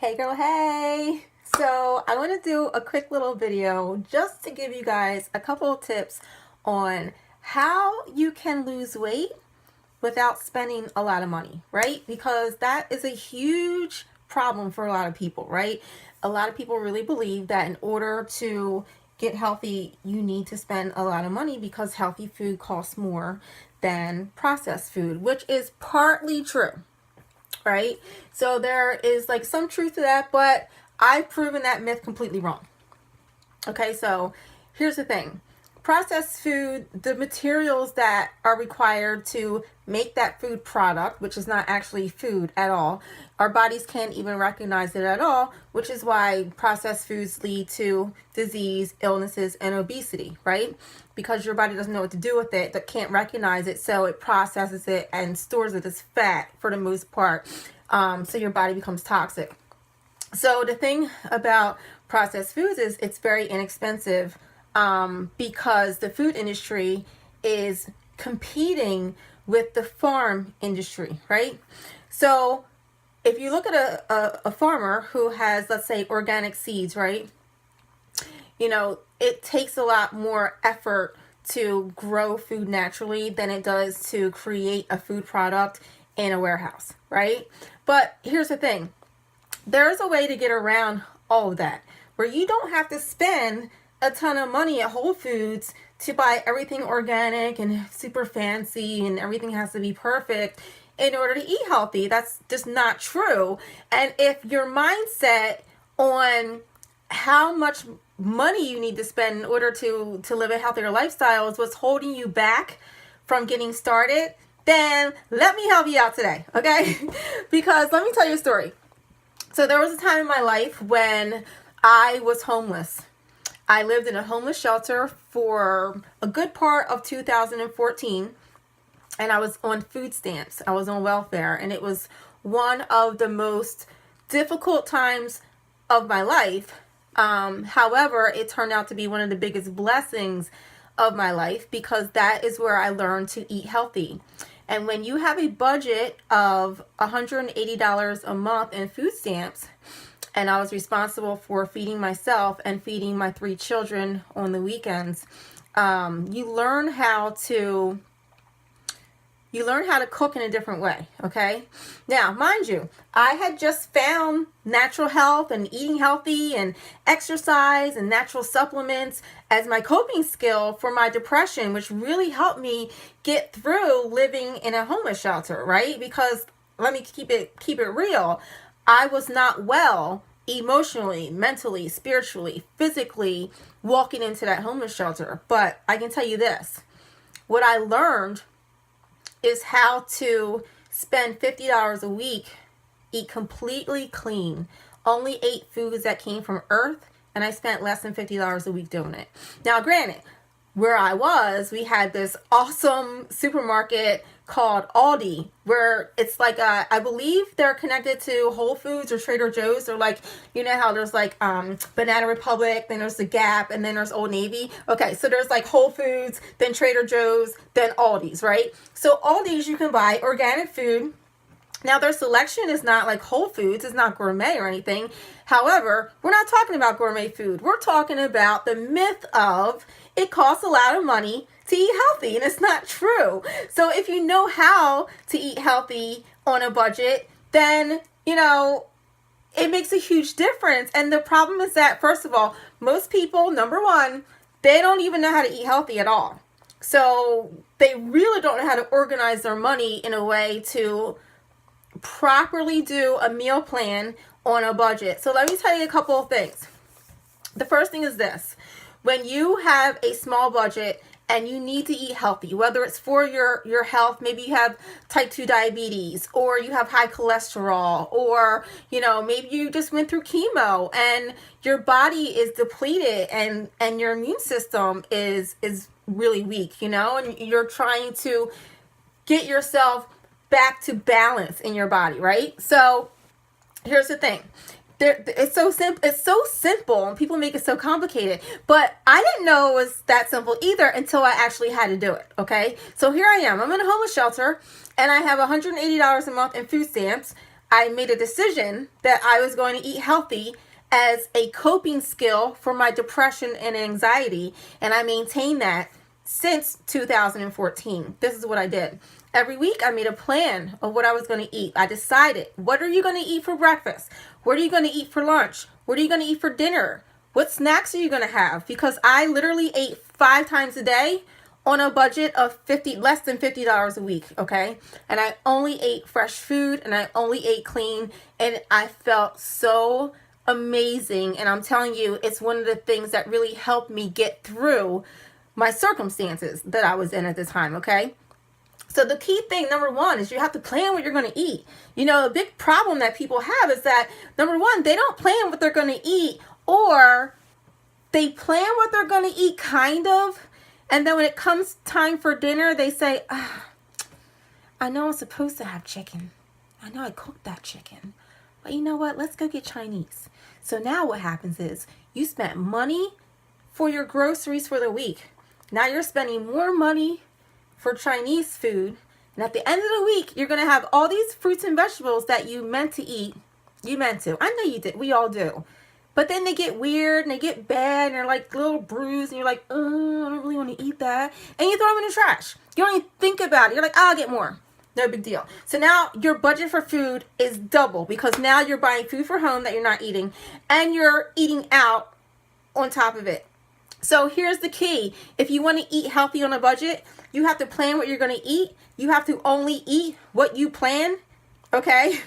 Hey girl, hey! So I want to do a quick little video just to give you guys a couple of tips on how you can lose weight without spending a lot of money, right? Because that is a huge problem for a lot of people, right? A lot of people really believe that in order to get healthy, you need to spend a lot of money because healthy food costs more than processed food, which is partly true, right? So there is like some truth to that, but I've proven that myth completely wrong. Okay, so here's the thing. Processed food, the materials that are required to make that food product, which is not actually food at all, our bodies can't even recognize it at all, which is why processed foods lead to disease, illnesses, and obesity, right? Because your body doesn't know what to do with it, that can't recognize it, so it processes it and stores it as fat for the most part. So your body becomes toxic. So the thing about processed foods is it's very inexpensive because the food industry is competing with the farm industry, right? So if you look at a farmer who has, let's say, organic seeds, right? You know, it takes a lot more effort to grow food naturally than it does to create a food product in a warehouse, right? But here's the thing. There's a way to get around all of that where you don't have to spend a ton of money at Whole Foods to buy everything organic and super fancy and everything has to be perfect in order to eat healthy. That's just not true. And if your mindset on how much money you need to spend in order to live a healthier lifestyle is what's holding you back from getting started, then let me help you out today, okay? Because let me tell you a story. So there was a time in my life when I was homeless. I lived in a homeless shelter for a good part of 2014, and I was on food stamps. I was on welfare, and it was one of the most difficult times of my life. However, it turned out to be one of the biggest blessings of my life because that is where I learned to eat healthy. And when you have a budget of $180 a month in food stamps, and I was responsible for feeding myself and feeding my 3 children on the weekends, you learn how to cook in a different way, okay? Now, mind you, I had just found natural health and eating healthy and exercise and natural supplements as my coping skill for my depression, which really helped me get through living in a homeless shelter, right? Because let me keep it real. I was not well emotionally, mentally, spiritually, physically walking into that homeless shelter. But I can tell you this. What I learned is how to spend $50 a week, eat completely clean, only ate foods that came from earth, and I spent less than $50 a week doing it. Now, granted, where I was, we had this awesome supermarket called Aldi, where it's like I believe they're connected to Whole Foods or Trader Joe's. Or like, you know how there's like Banana Republic, then there's the Gap, and then there's Old Navy. Okay, so there's like Whole Foods, then Trader Joe's, then Aldi's, right? So Aldi's, you can buy organic food. Now, their selection is not like Whole Foods. It's not gourmet or anything. However, we're not talking about gourmet food. We're talking about the myth of it costs a lot of money to eat healthy, and it's not true. So if you know how to eat healthy on a budget, then, you know, it makes a huge difference. And the problem is that, first of all, most people, number one, they don't even know how to eat healthy at all. So they really don't know how to organize their money in a way to properly do a meal plan on a budget. So let me tell you a couple of things. The first thing is this. When you have a small budget and you need to eat healthy, whether it's for your health, maybe you have type 2 diabetes, or you have high cholesterol, or, you know, maybe you just went through chemo and your body is depleted and your immune system is really weak, you know, and you're trying to get yourself back to balance in your body, right? So here's the thing. It's so simple. It's so simple, and people make it so complicated. But I didn't know it was that simple either until I actually had to do it. Okay, so here I am. I'm in a homeless shelter, and I have $180 a month in food stamps. I made a decision that I was going to eat healthy as a coping skill for my depression and anxiety, and I maintained that since 2014. This is what I did. Every week I made a plan of what I was going to eat. I decided, what are you going to eat for breakfast? What are you going to eat for lunch? What are you going to eat for dinner? What snacks are you going to have? Because I literally ate 5 times a day on a budget of less than $50 a week, okay? And I only ate fresh food, and I only ate clean, and I felt so amazing. And I'm telling you, it's one of the things that really helped me get through my circumstances that I was in at the time, okay? So the key thing, number one, is you have to plan what you're going to eat. You know, a big problem that people have is that, number one, they don't plan what they're going to eat, or they plan what they're going to eat kind of, and then when it comes time for dinner, they say, I know I'm supposed to have chicken. I know I cooked that chicken. But you know what? Let's go get Chinese. So now what happens is you spent money for your groceries for the week. Now you're spending more money for Chinese food. And at the end of the week, you're going to have all these fruits and vegetables that you meant to eat. You meant to. I know you did. We all do. But then they get weird and they get bad and they're like little bruised and you're like, I don't really want to eat that. And you throw them in the trash. You don't even think about it. You're like, I'll get more. No big deal. So now your budget for food is double because now you're buying food for home that you're not eating and you're eating out on top of it. So here's the key. If you want to eat healthy on a budget, you have to plan what you're going to eat. You have to only eat what you plan, okay?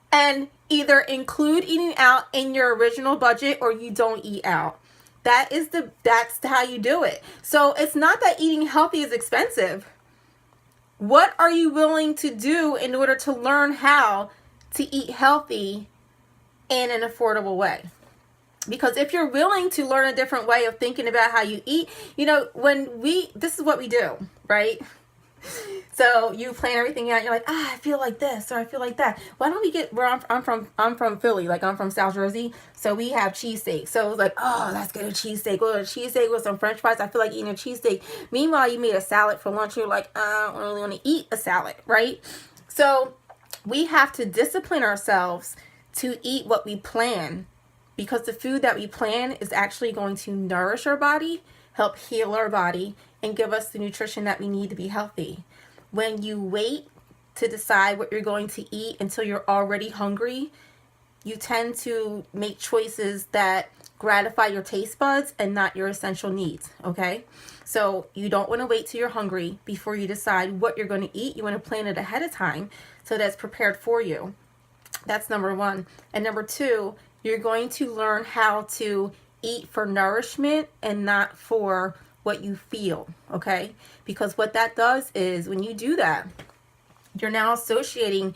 And either include eating out in your original budget or you don't eat out. That's how you do it. So it's not that eating healthy is expensive. What are you willing to do in order to learn how to eat healthy in an affordable way? Because if you're willing to learn a different way of thinking about how you eat, you know, this is what we do, right? So you plan everything out. You're like, I feel like this or I feel like that. Why don't we get where I'm from Philly, like I'm from South Jersey. So we have cheesesteak. So it was like, let's get a cheesesteak. Well, a cheesesteak with some French fries. I feel like eating a cheesesteak. Meanwhile, you made a salad for lunch. You're like, I don't really want to eat a salad, right? So we have to discipline ourselves to eat what we plan, because the food that we plan is actually going to nourish our body, help heal our body, and give us the nutrition that we need to be healthy. When you wait to decide what you're going to eat until you're already hungry, you tend to make choices that gratify your taste buds and not your essential needs, okay? So you don't want to wait till you're hungry before you decide what you're going to eat. You want to plan it ahead of time so that's prepared for you. That's number one. And number two, you're going to learn how to eat for nourishment and not for what you feel, okay? Because what that does is when you do that, you're now associating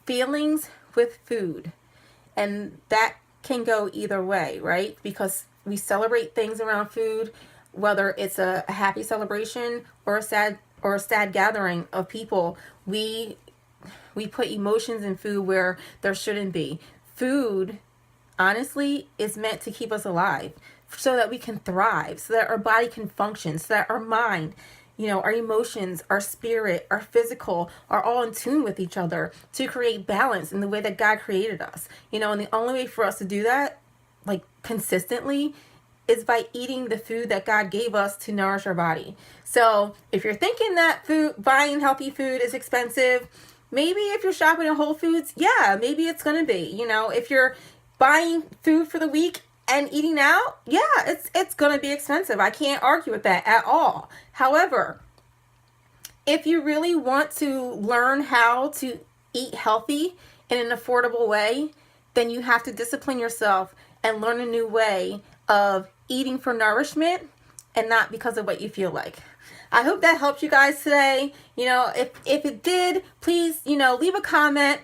feelings with food. And that can go either way, right? Because we celebrate things around food, whether it's a happy celebration or a sad gathering of people. We put emotions in food where there shouldn't be. Food, honestly, is meant to keep us alive so that we can thrive, so that our body can function, so that our mind, you know, our emotions, our spirit, our physical are all in tune with each other to create balance in the way that God created us. You know, and the only way for us to do that, like consistently, is by eating the food that God gave us to nourish our body. So if you're thinking that buying healthy food is expensive, maybe if you're shopping at Whole Foods, yeah, maybe it's going to be. You know, if you're buying food for the week and eating out, yeah, it's going to be expensive. I can't argue with that at all. However, if you really want to learn how to eat healthy in an affordable way, then you have to discipline yourself and learn a new way of eating for nourishment and not because of what you feel like. I hope that helped you guys today. You know, if it did, please, you know, leave a comment.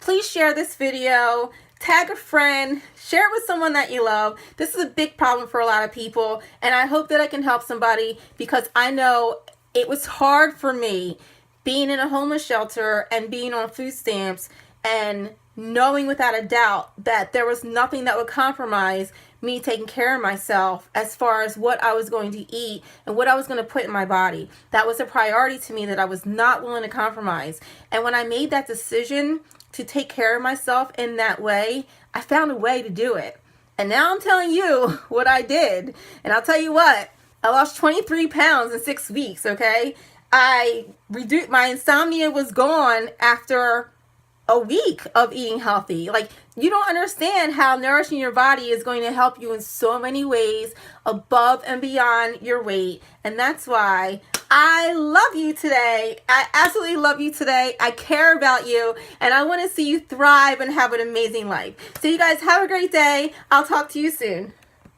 Please share this video. Tag a friend, share it with someone that you love. This is a big problem for a lot of people, and I hope that I can help somebody, because I know it was hard for me being in a homeless shelter and being on food stamps and knowing without a doubt that there was nothing that would compromise me taking care of myself as far as what I was going to eat and what I was going to put in my body. That was a priority to me that I was not willing to compromise. And when I made that decision to take care of myself in that way, I found a way to do it. And now I'm telling you what I did. And I'll tell you what, I lost 23 pounds in 6 weeks, okay? My insomnia was gone after a week of eating healthy. Like, you don't understand how nourishing your body is going to help you in so many ways above and beyond your weight. And that's why I love you today. I absolutely love you today. I care about you, and I want to see you thrive and have an amazing life. So you guys have a great day. I'll talk to you soon.